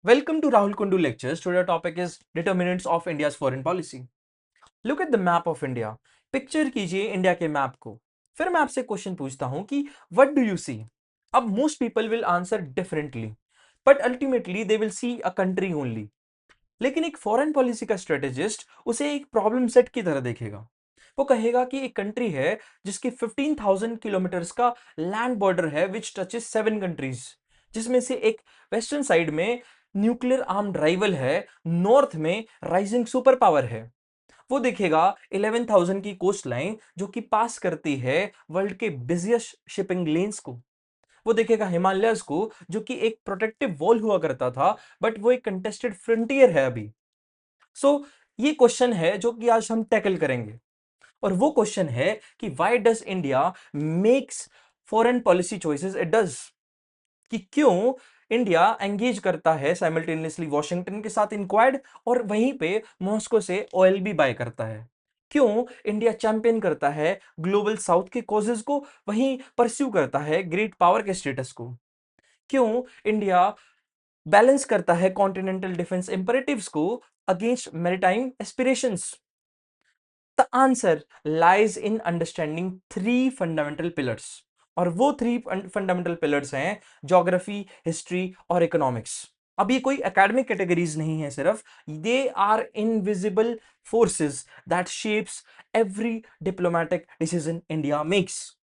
Welcome to Rahul Kundu Lectures. Today our topic is Determinants of India's Foreign Policy. Look at the map of India. Picture कीजिए India के map को. फिर मैं आपसे question पूछता हूं कि what do you see? अब most people will answer differently, but ultimately they will see a country only. लेकिन एक फॉरेन पॉलिसी का स्ट्रेटेजिस्ट उसे एक प्रॉब्लम सेट की तरह देखेगा. वो कहेगा कि एक कंट्री है जिसकी 15,000 किलोमीटर्स का लैंड बॉर्डर है विच टचेस 7 कंट्रीज, जिसमें से एक वेस्टर्न साइड में न्यूक्लियर आर्म्ड राइवल है, नॉर्थ में राइजिंग सुपर पावर है. वो देखेगा 11,000 की कोस्ट लाइन जो कि पास करती है वर्ल्ड के बिजिएस्ट शिपिंग लेन्स को. वो देखेगा हिमालयस को जो कि एक प्रोटेक्टिव वॉल हुआ करता था, बट वो एक कंटेस्टेड फ्रंटियर है अभी. सो ये क्वेश्चन है जो कि आज हम टैकल करेंगे. और वो क्वेश्चन है कि why does India makes foreign policy choices it does. कि क्यों इंडिया एंगेज करता है साइमल्टेनियसली वॉशिंगटन के साथ इन क्वाड, और वहीं पे मॉस्को से ऑयल भी बाय करता है. क्यों इंडिया चैंपियन करता है ग्लोबल साउथ के कॉजेस को, वहीं परस्यू करता है ग्रेट पावर के स्टेटस को. क्यों इंडिया बैलेंस करता है कॉन्टिनेंटल डिफेंस इंपेरेटिव्स को against maritime aspirations. The answer lies in understanding three fundamental pillars. और वो थ्री फंडामेंटल पिलर्स हैं ज्योग्राफी, हिस्ट्री और इकोनॉमिक्स. अब ये कोई एकेडमिक कैटेगरीज नहीं है सिर्फ, they are invisible forces that shapes every diplomatic decision India makes.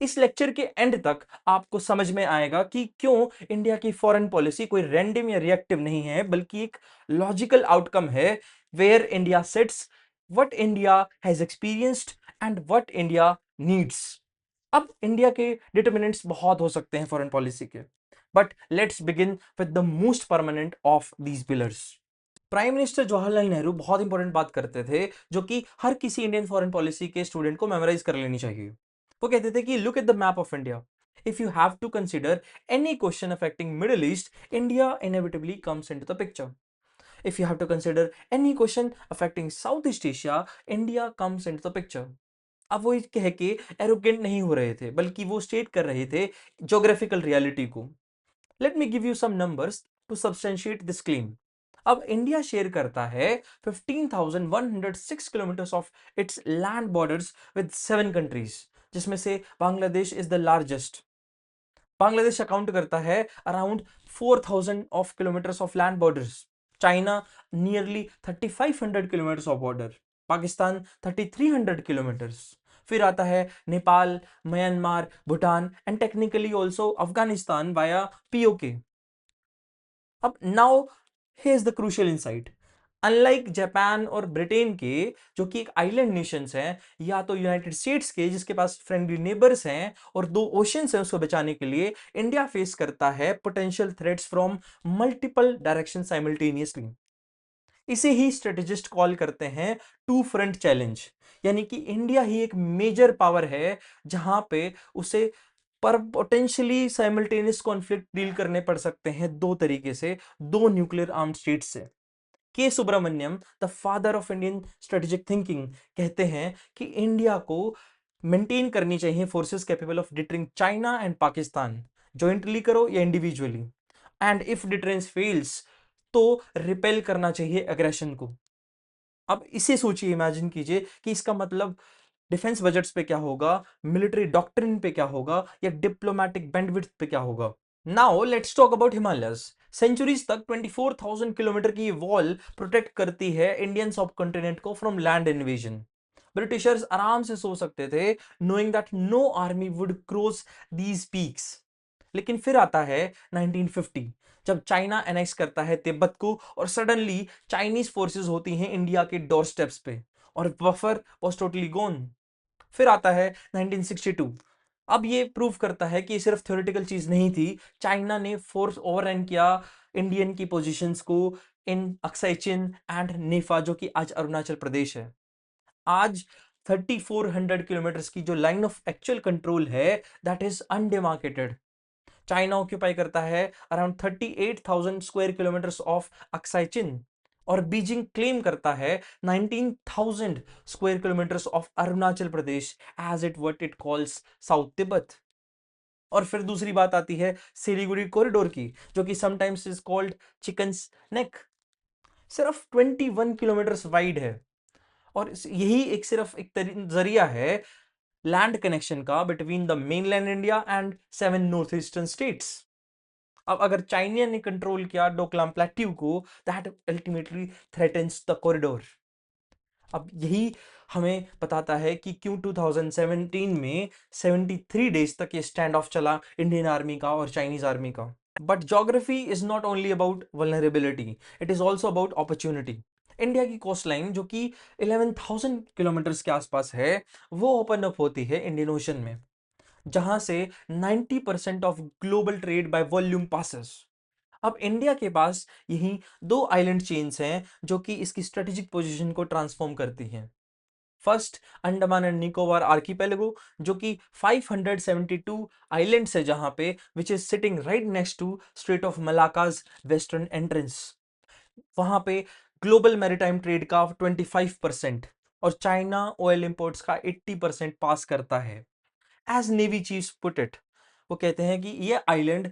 इस लेक्चर के एंड तक आपको समझ में आएगा कि क्यों इंडिया की फॉरेन पॉलिसी कोई रैंडम या रिएक्टिव नहीं है, बल्कि एक लॉजिकल आउटकम है where India sits, what India has experienced and what India needs. अब इंडिया के डिटरमिनेंट्स बहुत हो सकते हैं फॉरेन पॉलिसी के, but let's begin with the most permanent of these pillars. Prime minister Jawaharlal Nehru बहुत इंपॉर्टेंट बात करते थे जो कि हर किसी इंडियन फॉरेन पॉलिसी के स्टूडेंट को मेमोराइज कर लेनी चाहिए. वो कहते थे कि look at the map of India. If you have to consider any question affecting middle east, India inevitably comes into the picture. If you have to consider any question affecting Southeast Asia, India comes into the picture. अब वो कह के arrogant नहीं हो रहे थे, बल्कि वो स्टेट कर रहे थे ज्योग्राफिकल रियलिटी को. Let me give you some numbers to substantiate this claim. अब इंडिया शेयर करता है 15,106 kilometres of its land borders with 7 countries, जिसमें से Bangladesh is the largest. Bangladesh account करता है around 4,000 of kilometres of land borders. China nearly 3,500 kilometres of border. Pakistan 3,300 kilometres. फिर आता है Nepal, Myanmar, Bhutan and technically also Afghanistan via PoK. अब now here is the crucial insight. Unlike Japan और Britain के जो कि एक आइलैंड नेशंस हैं, या तो यूनाइटेड स्टेट्स के जिसके पास फ्रेंडली नेबर्स हैं और दो ओशंस हैं उसको बचाने के लिए, इंडिया फेस करता है potential threats from multiple direction simultaneously. इसे ही स्ट्रेटेजिस्ट कॉल करते हैं टू फ्रंट चैलेंज. यानी कि इंडिया ही एक मेजर पावर है जहां पे उसे पर पोटेंशियली साइमल्टेनियस कॉन्फ्लिक्ट डील करने पड़ सकते हैं दो तरीके से, दो न्यूक्लियर आर्म्ड स्टेट्स से. K Subrahmanyam, the father of Indian strategic thinking, कहते हैं कि इंडिया को मेंटेन करनी चाहिए forces capable of deterring China and Pakistan, jointly करो या individually. And if deterrence fails तो रिपेल करना चाहिए एग्रेशन को. अब इसे सोचिए, इमेजिन कीजिए कि इसका मतलब डिफेंस बजट्स पे क्या होगा, मिलिट्री डॉक्ट्रिन पे क्या होगा, या डिप्लोमेटिक बैंडविड्थ पे क्या होगा. Now let's talk about Himalayas. Centuries तक 24,000 किलोमीटर की वॉल प्रोटेक्ट करती है इंडियन सब कॉन्टिनेंट को फ्रॉम लैंड इन्वेजन. ब्रिटिशर्स आराम से सो सकते थे knowing that know army would cross these peaks. लेकिन फिर आता है 1950, जब चाइना एनेक्स करता है तिब्बत को, और सडनली चाइनीज फोर्सेस होती हैं इंडिया के डोर स्टेप्स पे, और बफर वॉज टोटली गोन. फिर आता है 1962. अब ये प्रूव करता है कि सिर्फ थ्योरेटिकल चीज नहीं थी. चाइना ने फोर्स ओवररन किया इंडियन की पोजीशंस को इन अक्साई चिन एंड नेफा, जो कि आज अरुणाचल प्रदेश है. आज 3,400 किलोमीटर की जो लाइन ऑफ एक्चुअल कंट्रोल है, that is undemarcated. China occupy करता है around 38,000 square kilometre of Aksai Chin, और बीजिंग क्लेम करता है 19,000 square kilometre of Arunachal Pradesh as it what it calls south Tibet. और फिर दूसरी बात आती है सिलीगुड़ी कॉरिडोर की, जो कि समटाइम्स इज कॉल्ड चिकन्स नेक। सिर्फ 21 किलोमीटर वाइड है, और यही एक सिर्फ एक जरिया है लैंड कनेक्शन का between the mainland India and 7 north eastern states. अब अगर चाइना ने कंट्रोल किया डोकलाम प्लेट्यू को, that ultimately threatens the corridor. अब यही हमें बताता है कि क्यों 2017 में 73 डेज तक ये स्टैंड ऑफ चला इंडियन आर्मी का और चाइनीज आर्मी का। But geography is not only about vulnerability, it is also about opportunity. India की कोस्ट लाइन जो कि 11,000 किलोमीटर के आसपास है, वो ओपन अप होती है इंडियन ओशन में, जहां से 90% of global trade by volume passes. अब इंडिया के पास यही दो आइलैंड चेन्स हैं जो कि इसकी स्ट्रेटेजिक पोजीशन को ट्रांसफॉर्म करती हैं। First, Andaman and Nicobar archipelago, जो कि 572 आइलैंड्स है जहां पे, which is sitting right next to strait of Malacca's western entrance. वहां पे ग्लोबल मैरिटाइम ट्रेड का 25% और चाइना ऑयल इंपोर्ट्स का 80% पास करता है। As navy chiefs put it, वो कहते हैं कि ये island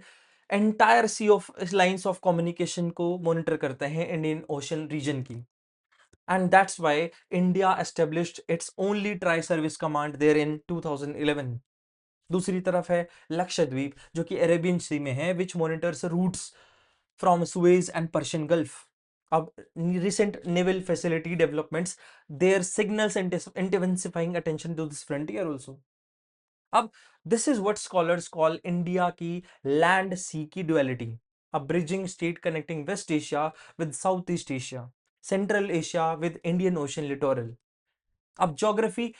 entire sea of lines of communication को मॉनिटर करते हैं इंडियन ओशन रीजन की। And that's why India established its only tri service command there in 2011। दूसरी तरफ है लक्षद्वीप, जो कि अरेबियन सी में है, which monitors routes from Suez and Persian Gulf. अब recent naval facility developments, their signals intensifying attention to this frontier also. अब this is what scholars call India की लैंड सी की duality, a bridging state connecting West Asia with South East Asia, Central Asia with Indian Ocean littoral. अब geography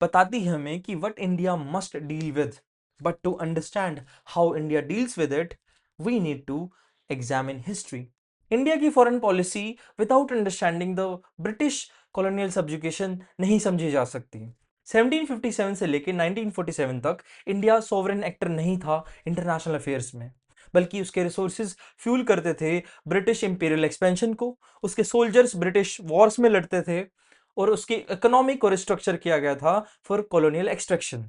बताती है हमें कि what India must deal with, but to understand how India deals with it, we need to examine history. India की foreign policy without understanding the British colonial subjugation नहीं समझी जा सकती। 1757 से लेकर 1947 तक इंडिया सोवरेन एक्टर नहीं था इंटरनेशनल अफेयर्स में, बल्कि उसके रिसोर्सेज फ्यूल करते थे ब्रिटिश इंपीरियल एक्सपेंशन को, उसके सोल्जर्स ब्रिटिश वॉर्स में लड़ते थे, और उसकी इकोनॉमी को रिस्ट्रक्चर किया गया था फॉर कॉलोनियल एक्सट्रैक्शन।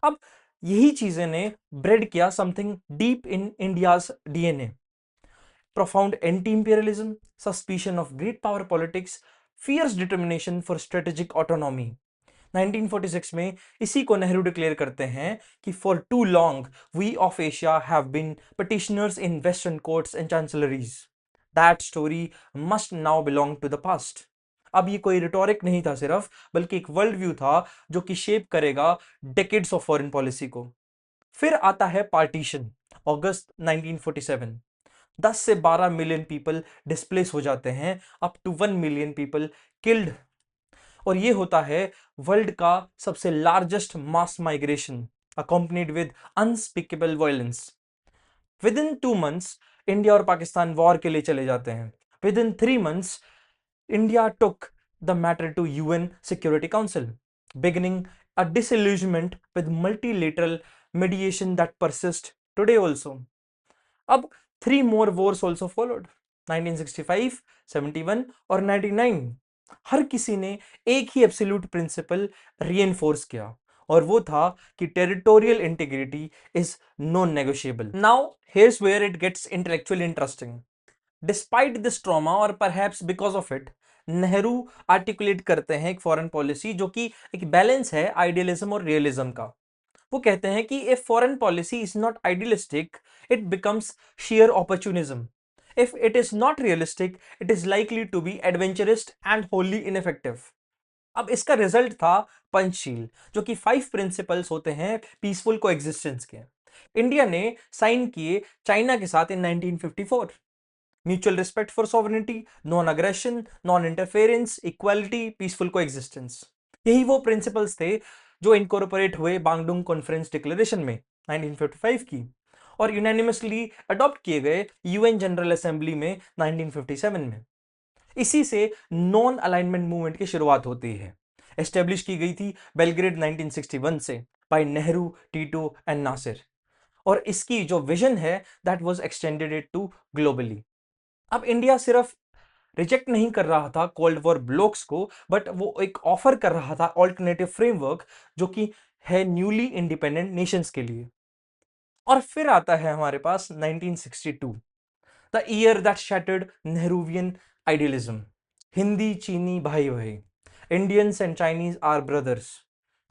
अब यही चीजें ने ब्रेड किया something deep in India's DNA, profound anti-imperialism, suspicion of great power politics, fierce determination for strategic autonomy। 1946 में इसी को नेहरू डिक्लेयर करते हैं कि for too long we of Asia have been petitioners in western courts and chancelleries, that story must now belong to the past. अब ये कोई rhetoric नहीं था सिर्फ, बल्कि एक वर्ल्ड व्यू था जो कि शेप करेगा डेकेड्स ऑफ फॉरेन पॉलिसी को। फिर आता है पार्टीशन, अगस्त 1947। 10 से 12 मिलियन पीपल डिस्प्लेस हो जाते हैं, up to 1 million people killed, और ये होता है वर्ल्ड का सबसे largest mass migration accompanied with unspeakable violence. Within 2 months India और पाकिस्तान वॉर के लिए चले जाते हैं। Within 3 months India took the matter to UN Security Council, beginning a disillusionment with multilateral mediation that persist today also. अब 3 more wars also followed, 1965, 71 और 99। हर किसी ने एक ही एब्सोल्यूट प्रिंसिपल रीइंफोर्स किया, और वो था कि territorial integrity is non negotiable. Now here's where it gets intellectually interesting. Despite this trauma और perhaps because of it, Nehru articulate करते हैं एक फॉरेन पॉलिसी जो कि एक बैलेंस है आइडियलिज्म और रियलिज्म का। वो कहते हैं कि if foreign policy is not idealistic, it becomes sheer opportunism. If it is not realistic, it is likely to be adventurous and wholly ineffective. अब इसका रिजल्ट था पंचशील, जो कि 5 प्रिंसिपल्स होते हैं पीसफुल को एग्जिस्टेंस के। इंडिया ने साइन किए चाइना के साथ इन 1954। Mutual respect for sovereignty, non aggression, non interference, equality, peaceful को एग्जिस्टेंस। यही वो प्रिंसिपल्स थे जो इनकॉर्पोरेट हुए बांगडुंग कॉन्फ्रेंस डिक्लेरेशन में 1955 की, और यूनानिमसली अडॉप्ट किए गए यूएन जनरल असेंबली में 1957 में। इसी से नॉन अलाइनमेंट मूवमेंट की शुरुआत होती है, एस्टेब्लिश की गई थी बेलग्रेड 1961 से by Nehru, Tito and Nasser, और इसकी जो विजन है that was extended it to globally. अब इंडिया सिर्फ रिजेक्ट नहीं कर रहा था कोल्ड वॉर ब्लॉक्स को, बट वो एक ऑफर कर रहा था ऑल्टरनेटिव फ्रेमवर्क जो कि है न्यूली इंडिपेंडेंट नेशंस के लिए। और फिर आता है हमारे पास 1962, the year that shattered Nehruvian idealism. हिंदी चीनी भाई भाई, Indians and Chinese are brothers,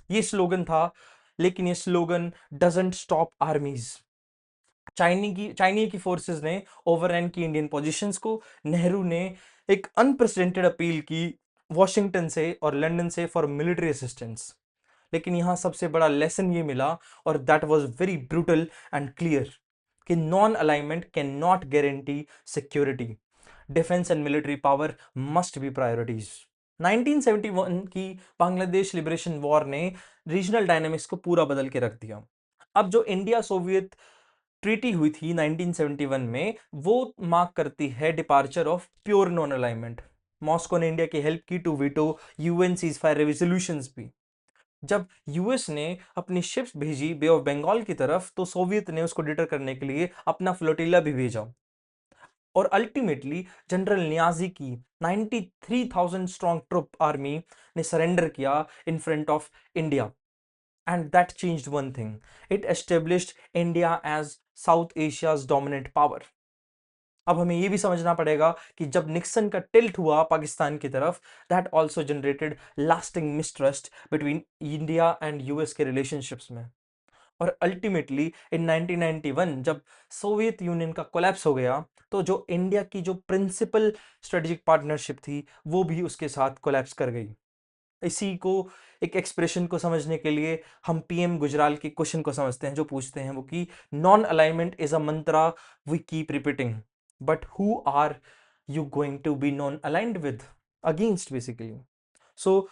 ये स्लोगन था। लेकिन ये slogan doesn't stop armies. Chinese की फोर्सेस ने ओवररन की इंडियन पोजीशंस को। नेहरू ने एक अनप्रेसिडेंटेड अपील की वॉशिंगटन से और लंदन से फॉर मिलिट्री असिस्टेंस। लेकिन यहां सबसे बड़ा लेसन ये मिला, और that was very brutal and clear, कि non alignment can not guarantee security. Defence and military power must be priorities. 1971 की बांग्लादेश लिबरेशन वॉर ने रीजनल डायनामिक्स को पूरा बदल के रख दिया। अब जो इंडिया सोवियत ट्रीटी हुई थी 1971 में, वो मार्क करती है departure of pure non alignment. Moscow ने इंडिया की हेल्प की to veto UN cease fire resolutions भी। जब यूएस ने अपनी शिप्स भेजी बे ऑफ बंगाल की तरफ, तो सोवियत ने उसको डिटर करने के लिए अपना फ्लोटिला भी भेजा। और अल्टीमेटली जनरल नियाजी की 93,000 स्ट्रॉन्ग ट्रुप आर्मी ने सरेंडर किया in front of India. And that changed one thing. It established India as South Asia's dominant power. अब हमें यह भी समझना पड़ेगा कि जब निक्सन का टिल्ट हुआ पाकिस्तान की तरफ, that also generated lasting mistrust between India and US के रिलेशनशिप्स में। और अल्टीमेटली इन 1991 जब सोवियत यूनियन का कोलैप्स हो गया, तो जो इंडिया की जो प्रिंसिपल स्ट्रेटेजिक पार्टनरशिप थी, वो भी उसके साथ कोलैप्स कर गई। इसी को एक एक्सप्रेशन को समझने के लिए हम पीएम गुजराल के क्वेश्चन को समझते हैं, जो पूछते हैं वो कि non alignment is a mantra we keep repeating, but who are you going to be non aligned with, against basically. So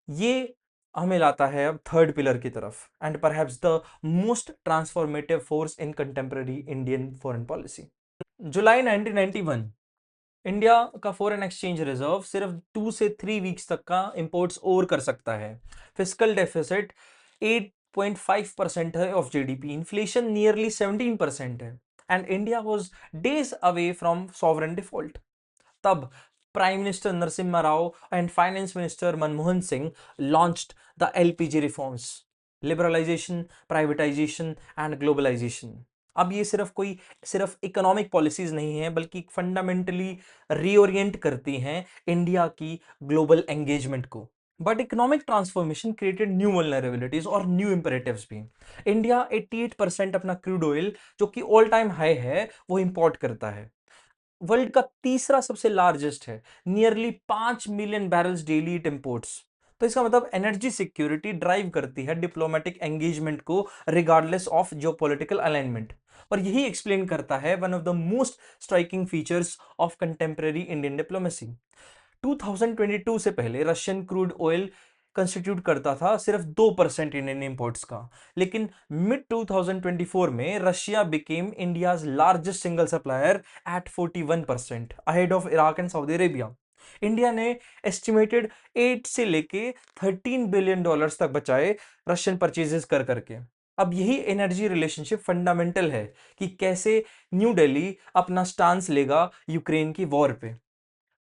ये हमें लाता है अब थर्ड पिलर की तरफ, and perhaps the most transformative force in contemporary Indian foreign policy. जुलाई 1991, India का foreign exchange reserve सिर्फ 2 से 3 वीक्स तक का इंपोर्ट्स और कर सकता है। फिस्कल डेफिसिट 8.5% है ऑफ जीडीपी, इन्फ्लेशन नियरली 17% है, and India was days away from sovereign default. तब prime minister Narasimha Rao and finance minister Manmohan Singh launched the LPG reforms, liberalisation, privatisation and globalisation. अब ये सिर्फ इकोनॉमिक पॉलिसीज नहीं है, बल्कि फंडामेंटली रीओरिएंट करती हैं इंडिया की ग्लोबल एंगेजमेंट को। But economic transformation created new vulnerabilities और न्यू इंपेरेटिव्स भी। इंडिया 88% अपना क्रूड ऑयल, जो कि ऑल टाइम हाई है, वो इंपोर्ट करता है। वर्ल्ड का तीसरा सबसे लार्जेस्ट है, nearly 5 million barrels daily it imports. तो इसका मतलब एनर्जी सिक्योरिटी ड्राइव करती है डिप्लोमेटिक एंगेजमेंट को, रिगार्डलेस ऑफ जियोपॉलिटिकल अलाइनमेंट। और यही एक्सप्लेन करता है one of the most striking features of contemporary Indian diplomacy. 2022 से पहले रशियन क्रूड ऑयल कंस्टिट्यूट करता था सिर्फ 2% इंडियन इंपोर्ट्स का। लेकिन मिड 2024 में Russia became India's largest single supplier at 41%, ahead of Iraq and Saudi Arabia. India ने estimated 8 से लेके 13 बिलियन डॉलर्स तक बचाए रशियन परचेजेस कर करके। अब यही एनर्जी रिलेशनशिप फंडामेंटल है कि कैसे न्यू दिल्ली अपना स्टांस लेगा यूक्रेन की वॉर पे।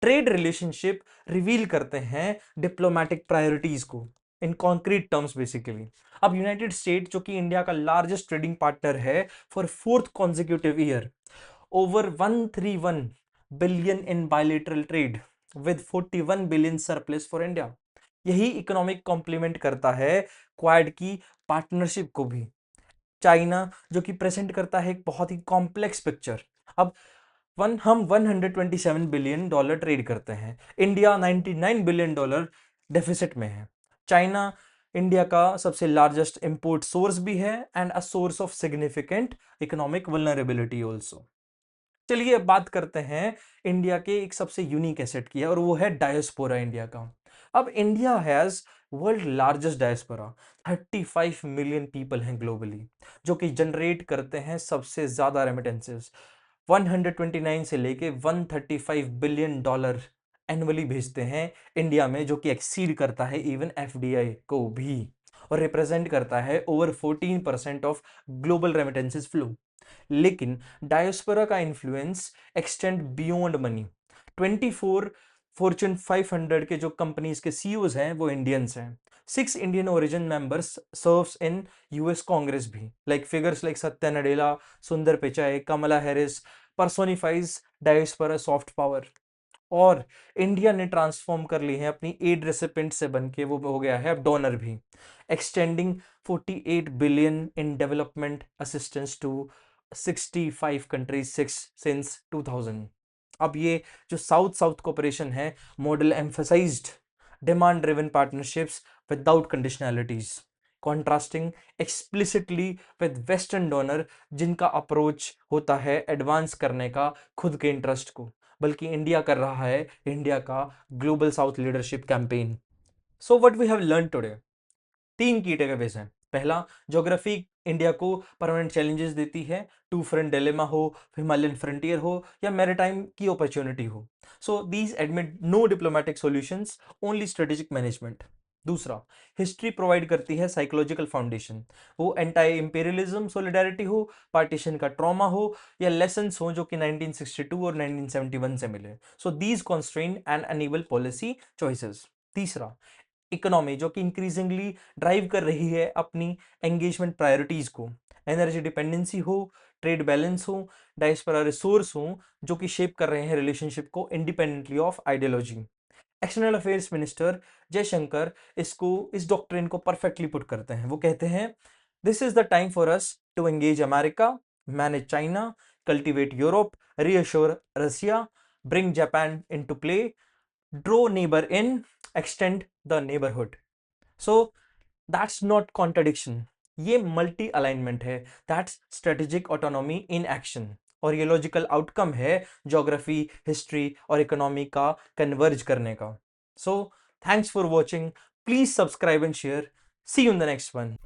ट्रेड रिलेशनशिप रिवील करते हैं डिप्लोमेटिक प्रायोरिटीज को इन कॉन्क्रीट टर्म्स बेसिकली। अब यूनाइटेड स्टेट, जो कि इंडिया का लार्जेस्ट ट्रेडिंग पार्टनर है for fourth consecutive year, over 131 billion in bilateral trade with 41 billion surplus for India. यही इकोनॉमिक कॉम्प्लीमेंट करता है क्वाड की पार्टनरशिप को भी। चाइना, जो कि प्रेजेंट करता है एक बहुत ही कॉम्प्लेक्स पिक्चर। अब हम 127 बिलियन डॉलर ट्रेड करते हैं, इंडिया 99 बिलियन डॉलर डेफिसिट में है। चाइना इंडिया का सबसे लार्जेस्ट इंपोर्ट सोर्स भी है and a source of significant economic vulnerability also. चलिए अब बात करते हैं इंडिया के एक सबसे यूनिक एसेट की, और वो है डायस्पोरा इंडिया का। अब India has world largest diaspora, 35 million people हैं ग्लोबली, जो कि जनरेट करते हैं सबसे ज्यादा रेमिटेंसेस। 129 से लेके 135 बिलियन डॉलर एनुअली भेजते हैं इंडिया में, जो कि एक्सीड करता है इवन एफडीआई को भी, और रिप्रेजेंट करता है over 14% of global remittances flow. लेकिन डायस्पोरा का influence extend beyond money. 24 Fortune 500 के जो कंपनीज के सीईओज हैं वो इंडियंस हैं। 6 Indian origin members serves in US Congress भी, like figures like Satya Nadella, Sundar Pichai, Kamala Harris personifies diaspora soft power. और इंडिया ने ट्रांसफॉर्म कर ली है अपनी एड रेसिपेंट से बन के वो हो गया है अब डोनर भी, extending 48 billion in development assistance to 65 countries since 2000। अब ये जो साउथ साउथ कोऑपरेशन है, model emphasised demand driven partnerships without conditionalities, contrasting explicitly with western donor जिनका अप्रोच होता है एडवांस करने का खुद के इंटरेस्ट को, बल्कि इंडिया कर रहा है इंडिया का global south leadership campaign. So what we have learn today, 3 की टेकअवेज हैं। पहला, ज्योग्राफी इंडिया को परमानेंट चैलेंजेस देती है, टू फ्रंट डिलेमा हो, हिमालयन फ्रंटियर हो या मैरिटाइम की अपॉर्चुनिटी हो। So these admit no diplomatic solutions, only strategic management. दूसरा, हिस्ट्री प्रोवाइड करती है साइकोलॉजिकल फाउंडेशन, वो एंटाई इंपेरियलिज्म सॉलिडारिटी हो, पार्टीशन का ट्रॉमा हो या लेसन्स हो जो कि 1962 और 1971 से मिले। So these constrain and enable policy choices. तीसरा, इकोनॉमी जो कि इंक्रीजिंगली ड्राइव कर रही है अपनी एंगेजमेंट प्रायोरिटीज को, एनर्जी डिपेंडेंसी हो, ट्रेड बैलेंस हो, डायस्पोरा रिसोर्स हो जो कि शेप कर रहे हैं रिलेशनशिप को independently of ideology. External affairs minister Jaishankar इसको इस डॉक्ट्रिन को परफेक्टली पुट करते हैं। वो कहते हैं, this is the time for us to engage America, manage China, cultivate Europe, reassure Russia, bring Japan into play, draw neighbour in, extend the neighbourhood. So that's not contradiction, ये multi alignment है, that's strategic autonomy in action. और ये logical outcome है geography, history और economy का converge करने का। So thanks for watching, please subscribe and share, see you in the next one.